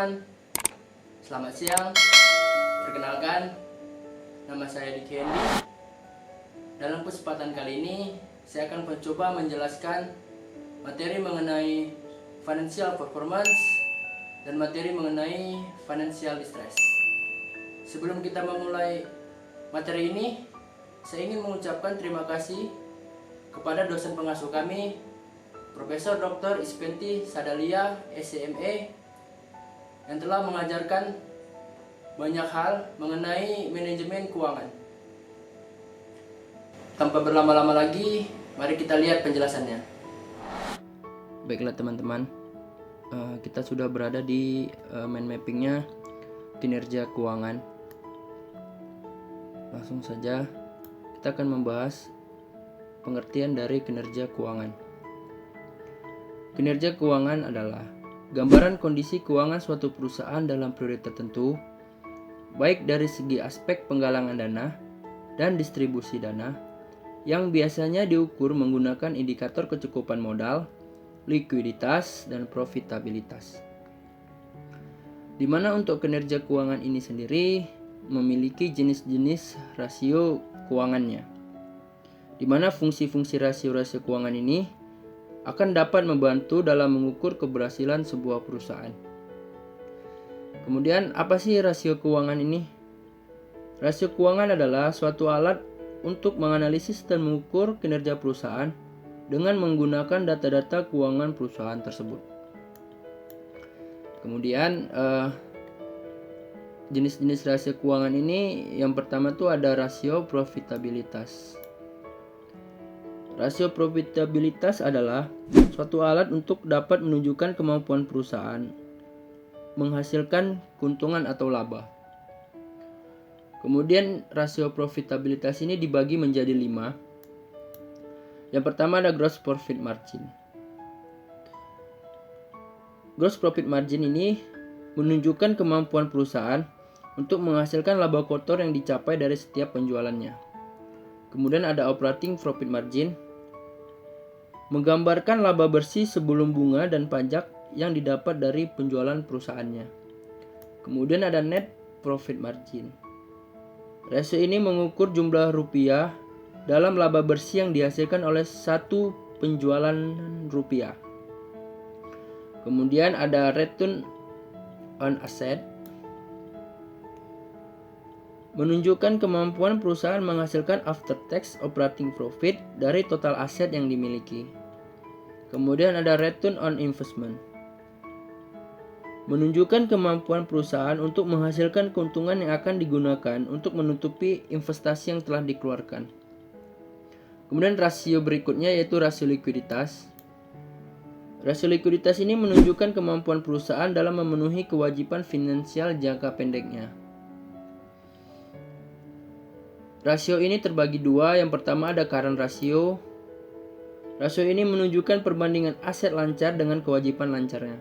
teman-teman, selamat siang. Perkenalkan, nama saya Dik Hendy. Dalam kesempatan kali ini, saya akan mencoba menjelaskan materi mengenai financial performance dan materi mengenai financial distress. Sebelum kita memulai materi ini, saya ingin mengucapkan terima kasih kepada dosen pengasuh kami, Profesor Dr. Ispenti Sadalia, SCME, yang telah mengajarkan banyak hal mengenai manajemen keuangan. Tanpa berlama-lama lagi, mari kita lihat penjelasannya. Baiklah teman-teman, kita sudah berada di mind mappingnya kinerja keuangan. Langsung saja kita akan membahas pengertian dari kinerja keuangan. Kinerja keuangan adalah gambaran kondisi keuangan suatu perusahaan dalam periode tertentu, baik dari segi aspek penggalangan dana dan distribusi dana, yang biasanya diukur menggunakan indikator kecukupan modal, likuiditas, dan profitabilitas. Di mana untuk kinerja keuangan ini sendiri memiliki jenis-jenis rasio keuangannya, di mana fungsi-fungsi rasio-rasio keuangan ini akan dapat membantu dalam mengukur keberhasilan sebuah perusahaan. Kemudian, apa sih rasio keuangan ini? Rasio keuangan adalah suatu alat untuk menganalisis dan mengukur kinerja perusahaan dengan menggunakan data-data keuangan perusahaan tersebut. Kemudian, jenis-jenis rasio keuangan ini yang pertama tuh ada rasio profitabilitas. Rasio profitabilitas adalah suatu alat untuk dapat menunjukkan kemampuan perusahaan menghasilkan keuntungan atau laba. Kemudian rasio profitabilitas ini dibagi menjadi 5. Yang pertama ada gross profit margin. Gross profit margin ini menunjukkan kemampuan perusahaan untuk menghasilkan laba kotor yang dicapai dari setiap penjualannya. Kemudian ada operating profit margin, menggambarkan laba bersih sebelum bunga dan pajak yang didapat dari penjualan perusahaannya. Kemudian ada net profit margin. Rasio ini mengukur jumlah rupiah dalam laba bersih yang dihasilkan oleh satu penjualan rupiah. Kemudian ada return on asset, menunjukkan kemampuan perusahaan menghasilkan after tax operating profit dari total aset yang dimiliki. Kemudian ada return on investment, menunjukkan kemampuan perusahaan untuk menghasilkan keuntungan yang akan digunakan untuk menutupi investasi yang telah dikeluarkan. Kemudian rasio berikutnya yaitu rasio likuiditas. Rasio likuiditas ini menunjukkan kemampuan perusahaan dalam memenuhi kewajiban finansial jangka pendeknya. Rasio ini terbagi 2. Yang pertama ada current ratio. Rasio ini menunjukkan perbandingan aset lancar dengan kewajiban lancarnya.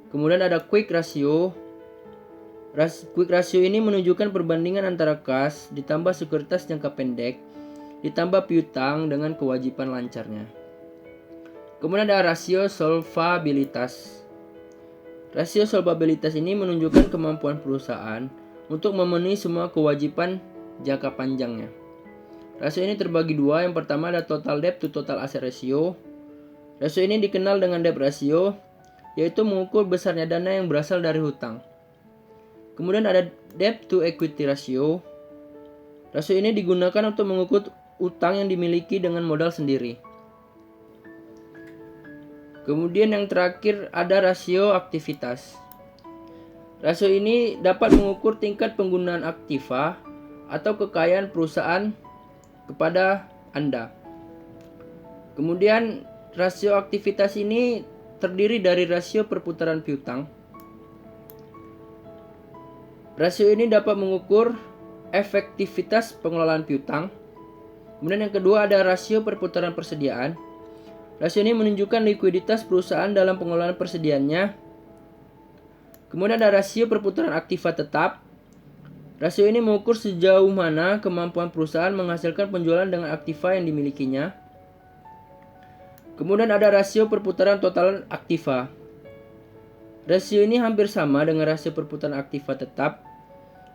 Kemudian ada quick ratio. Quick ratio ini menunjukkan perbandingan antara kas ditambah sekuritas jangka pendek ditambah piutang dengan kewajiban lancarnya. Kemudian ada rasio solvabilitas. Rasio solvabilitas ini menunjukkan kemampuan perusahaan untuk memenuhi semua kewajiban jangka panjangnya. Rasio ini terbagi 2. Yang pertama ada total debt to total asset ratio. Rasio ini dikenal dengan debt ratio, yaitu mengukur besarnya dana yang berasal dari hutang. Kemudian ada debt to equity ratio. Rasio ini digunakan untuk mengukur utang yang dimiliki dengan modal sendiri. Kemudian yang terakhir ada rasio aktivitas. Rasio ini dapat mengukur tingkat penggunaan aktiva atau kekayaan perusahaan kepada Anda. Kemudian rasio aktivitas ini terdiri dari rasio perputaran piutang. Rasio ini dapat mengukur efektivitas pengelolaan piutang. Kemudian yang kedua ada rasio perputaran persediaan. Rasio ini menunjukkan likuiditas perusahaan dalam pengelolaan persediaannya. Kemudian ada rasio perputaran aktiva tetap. Rasio ini mengukur sejauh mana kemampuan perusahaan menghasilkan penjualan dengan aktiva yang dimilikinya. Kemudian ada rasio perputaran total aktiva. Rasio ini hampir sama dengan rasio perputaran aktiva tetap.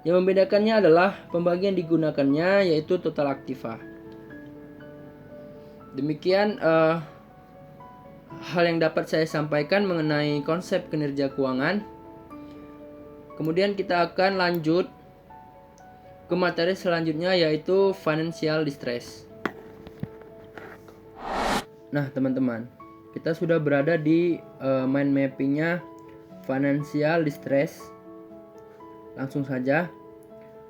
Yang membedakannya adalah pembagian digunakannya, yaitu total aktiva. Demikian hal yang dapat saya sampaikan mengenai konsep kinerja keuangan. Kemudian kita akan lanjut ke materi selanjutnya, yaitu financial distress. Nah teman-teman, kita sudah berada di mind mappingnya financial distress. Langsung saja,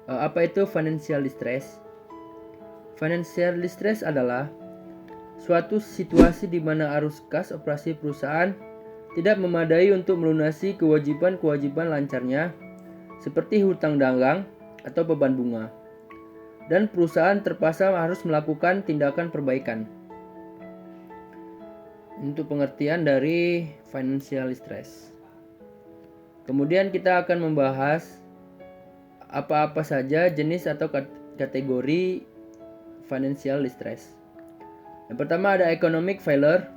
apa itu financial distress? Financial distress adalah suatu situasi di mana arus kas operasi perusahaan tidak memadai untuk melunasi kewajiban-kewajiban lancarnya, seperti hutang dagang atau beban bunga, dan perusahaan terpaksa harus melakukan tindakan perbaikan. Untuk pengertian dari financial distress. Kemudian kita akan membahas apa-apa saja jenis atau kategori financial distress. Yang pertama ada economic failure,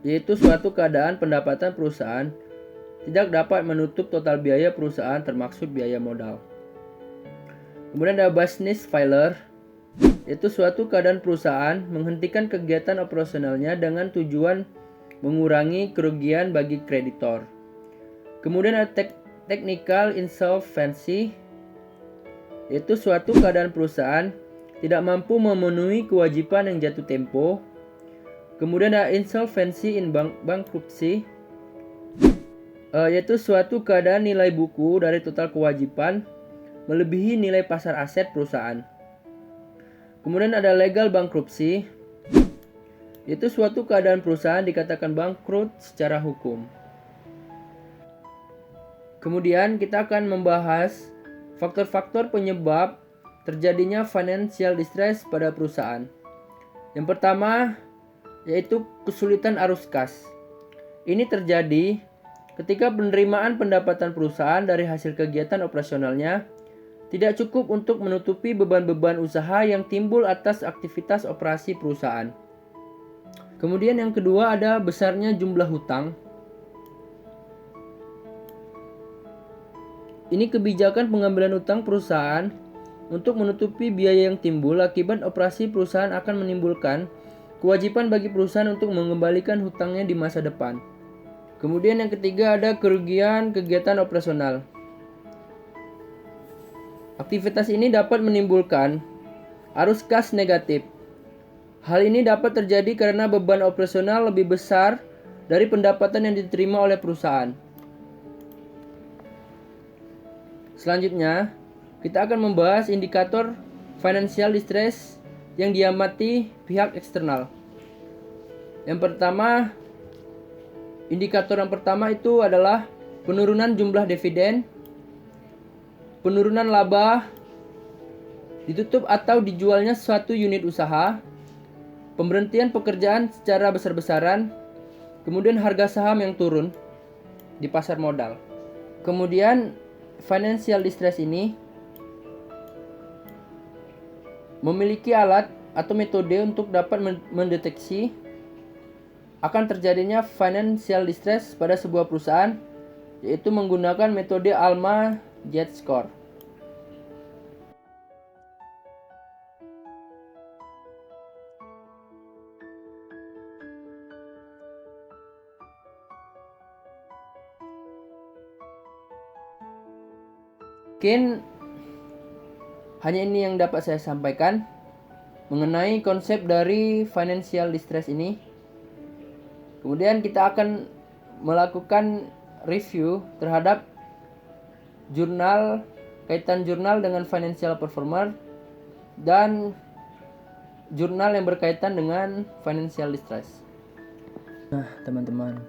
yaitu suatu keadaan pendapatan perusahaan tidak dapat menutup total biaya perusahaan termasuk biaya modal. Kemudian ada business failure, yaitu suatu keadaan perusahaan menghentikan kegiatan operasionalnya dengan tujuan mengurangi kerugian bagi kreditor. Kemudian ada technical insolvency, yaitu suatu keadaan perusahaan tidak mampu memenuhi kewajiban yang jatuh tempo. Kemudian ada insolvency in bankruptcy, yaitu suatu keadaan nilai buku dari total kewajiban melebihi nilai pasar aset perusahaan. Kemudian ada legal bankruptcy, yaitu suatu keadaan perusahaan dikatakan bangkrut secara hukum. Kemudian kita akan membahas faktor-faktor penyebab terjadinya financial distress pada perusahaan. Yang pertama yaitu kesulitan arus kas. Ini terjadi ketika penerimaan pendapatan perusahaan dari hasil kegiatan operasionalnya tidak cukup untuk menutupi beban-beban usaha yang timbul atas aktivitas operasi perusahaan. Kemudian yang kedua ada besarnya jumlah hutang. Ini kebijakan pengambilan hutang perusahaan untuk menutupi biaya yang timbul akibat operasi perusahaan akan menimbulkan kewajiban bagi perusahaan untuk mengembalikan hutangnya di masa depan. Kemudian yang ketiga ada kerugian kegiatan operasional. Aktivitas ini dapat menimbulkan arus kas negatif. Hal ini dapat terjadi karena beban operasional lebih besar dari pendapatan yang diterima oleh perusahaan. Selanjutnya, kita akan membahas indikator financial distress yang diamati pihak eksternal. Indikator yang pertama itu adalah penurunan jumlah dividen, penurunan laba, ditutup atau dijualnya suatu unit usaha, pemberhentian pekerjaan secara besar-besaran, kemudian harga saham yang turun di pasar modal. Kemudian financial distress ini memiliki alat atau metode untuk dapat mendeteksi akan terjadinya financial distress pada sebuah perusahaan, yaitu menggunakan metode ALMA Z-score. Mungkin hanya ini yang dapat saya sampaikan mengenai konsep dari financial distress ini. Kemudian kita akan melakukan review terhadap kaitan jurnal dengan financial performer dan jurnal yang berkaitan dengan financial distress. Nah teman-teman,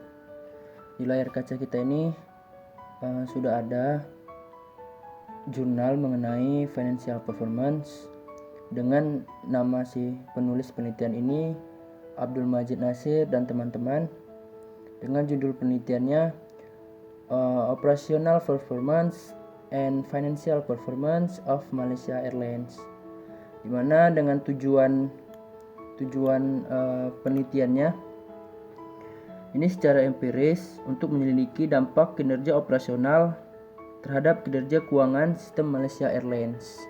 di layar kaca kita ini sudah ada jurnal mengenai financial performance dengan nama si penulis penelitian ini Abdul Majid Nasir dan teman-teman, dengan judul penelitiannya Operational Performance and Financial Performance of Malaysia Airlines, dimana dengan tujuan penelitiannya Ini secara empiris untuk menyelidiki dampak kinerja operasional terhadap kinerja keuangan sistem Malaysia Airlines.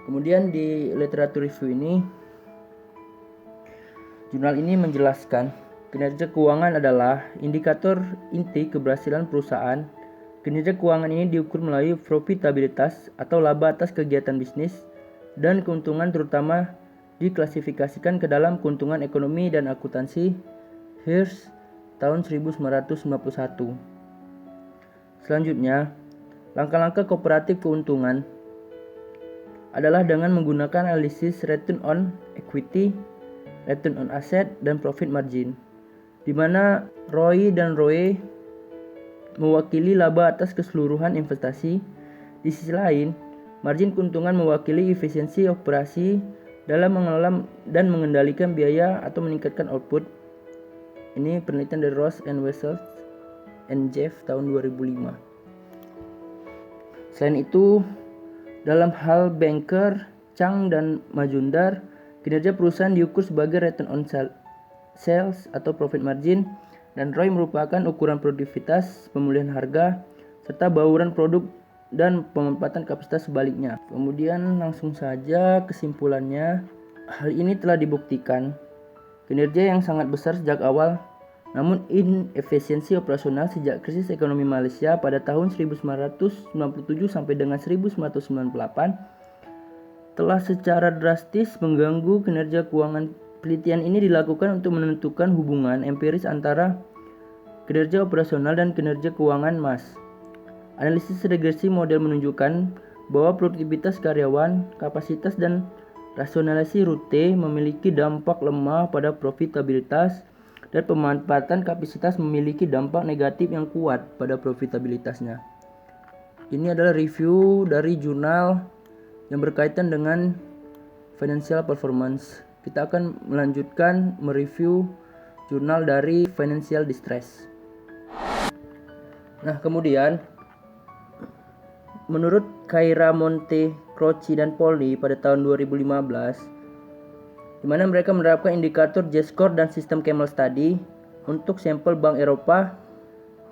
Kemudian di literatur review ini, jurnal ini menjelaskan kinerja keuangan adalah indikator inti keberhasilan perusahaan. Kinerja keuangan ini diukur melalui profitabilitas atau laba atas kegiatan bisnis dan keuntungan, terutama diklasifikasikan ke dalam keuntungan ekonomi dan akuntansi Hirsch tahun 1991. Selanjutnya, langkah-langkah kooperatif keuntungan adalah dengan menggunakan analisis return on equity, return on asset, dan profit margin, di mana ROI dan ROE mewakili laba atas keseluruhan investasi. Di sisi lain, margin keuntungan mewakili efisiensi operasi dalam mengelola dan mengendalikan biaya atau meningkatkan output. Ini penelitian dari Ross and Wessels and Jeff tahun 2005. Selain itu, dalam hal Banker, Chang, dan Majumdar, kinerja perusahaan diukur sebagai return on sales atau profit margin, dan ROI merupakan ukuran produktivitas, pemulihan harga, serta bauran produk dan pemanfaatan kapasitas sebaliknya. Kemudian langsung saja kesimpulannya, hal ini telah dibuktikan kinerja yang sangat besar sejak awal, namun inefisiensi operasional sejak krisis ekonomi Malaysia pada tahun 1997 sampai dengan 1998 telah secara drastis mengganggu kinerja keuangan. Penelitian ini dilakukan untuk menentukan hubungan empiris antara kinerja operasional dan kinerja keuangan MAS. Analisis regresi model menunjukkan bahwa produktivitas karyawan, kapasitas, dan rasionalisasi rute memiliki dampak lemah pada profitabilitas, dan pemanfaatan kapasitas memiliki dampak negatif yang kuat pada profitabilitasnya. Ini adalah review dari jurnal yang berkaitan dengan financial performance. Kita akan melanjutkan mereview jurnal dari financial distress. Nah, kemudian menurut Kyra Monte Croce dan Polly pada tahun 2015, di mana mereka menerapkan indikator J-score dan sistem Camel Study untuk sampel Bank Eropa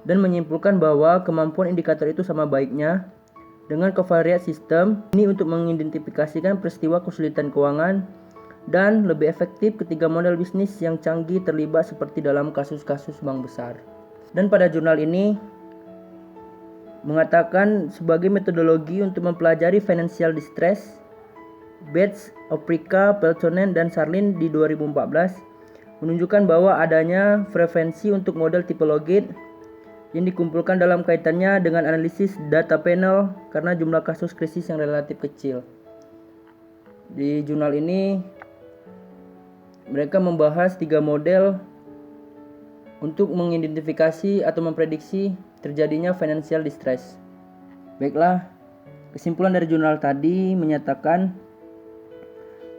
dan menyimpulkan bahwa kemampuan indikator itu sama baiknya dengan covariate system ini untuk mengidentifikasikan peristiwa kesulitan keuangan dan lebih efektif ketika model bisnis yang canggih terlibat seperti dalam kasus-kasus bank besar. Dan pada jurnal ini mengatakan sebagai metodologi untuk mempelajari financial distress, Bates, Oprika, Peltonen, dan Sarlin di 2014 menunjukkan bahwa adanya frekuensi untuk model tipe logit yang dikumpulkan dalam kaitannya dengan analisis data panel karena jumlah kasus krisis yang relatif kecil. Di jurnal ini mereka membahas 3 model untuk mengidentifikasi atau memprediksi terjadinya financial distress. Baiklah, kesimpulan dari jurnal tadi menyatakan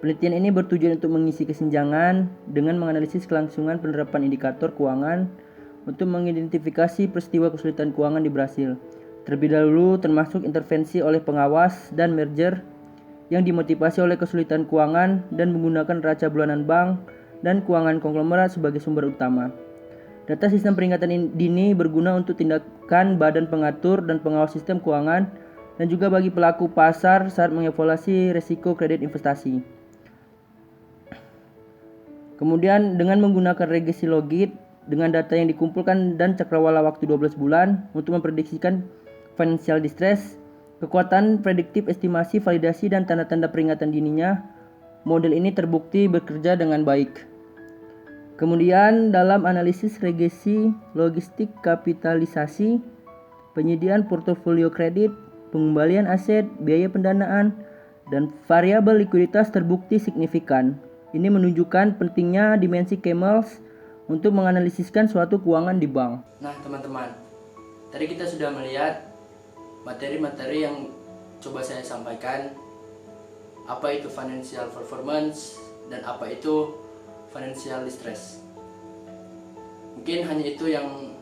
penelitian ini bertujuan untuk mengisi kesenjangan dengan menganalisis kelangsungan penerapan indikator keuangan untuk mengidentifikasi peristiwa kesulitan keuangan di Brasil. Terlebih dahulu termasuk intervensi oleh pengawas dan merger yang dimotivasi oleh kesulitan keuangan dan menggunakan neraca bulanan bank dan keuangan konglomerat sebagai sumber utama. Data sistem peringatan dini berguna untuk tindakan badan pengatur dan pengawas sistem keuangan dan juga bagi pelaku pasar saat mengevaluasi risiko kredit investasi. Kemudian dengan menggunakan regresi logit dengan data yang dikumpulkan dan cakrawala waktu 12 bulan untuk memprediksikan financial distress, kekuatan prediktif, estimasi, validasi, dan tanda-tanda peringatan dininya, model ini terbukti bekerja dengan baik. Kemudian dalam analisis regresi logistik kapitalisasi, penyediaan portofolio kredit, pengembalian aset, biaya pendanaan, dan variabel likuiditas terbukti signifikan. Ini menunjukkan pentingnya dimensi Camels untuk menganalisiskan suatu keuangan di bank. Nah teman-teman, tadi kita sudah melihat materi-materi yang coba saya sampaikan, apa itu financial performance dan apa itu financial distress. Mungkin hanya itu yang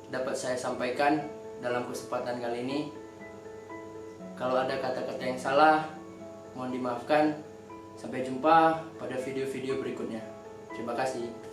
dapat saya sampaikan dalam kesempatan kali ini. Kalau ada kata-kata yang salah, mohon dimaafkan. Sampai jumpa pada video-video berikutnya. Terima kasih.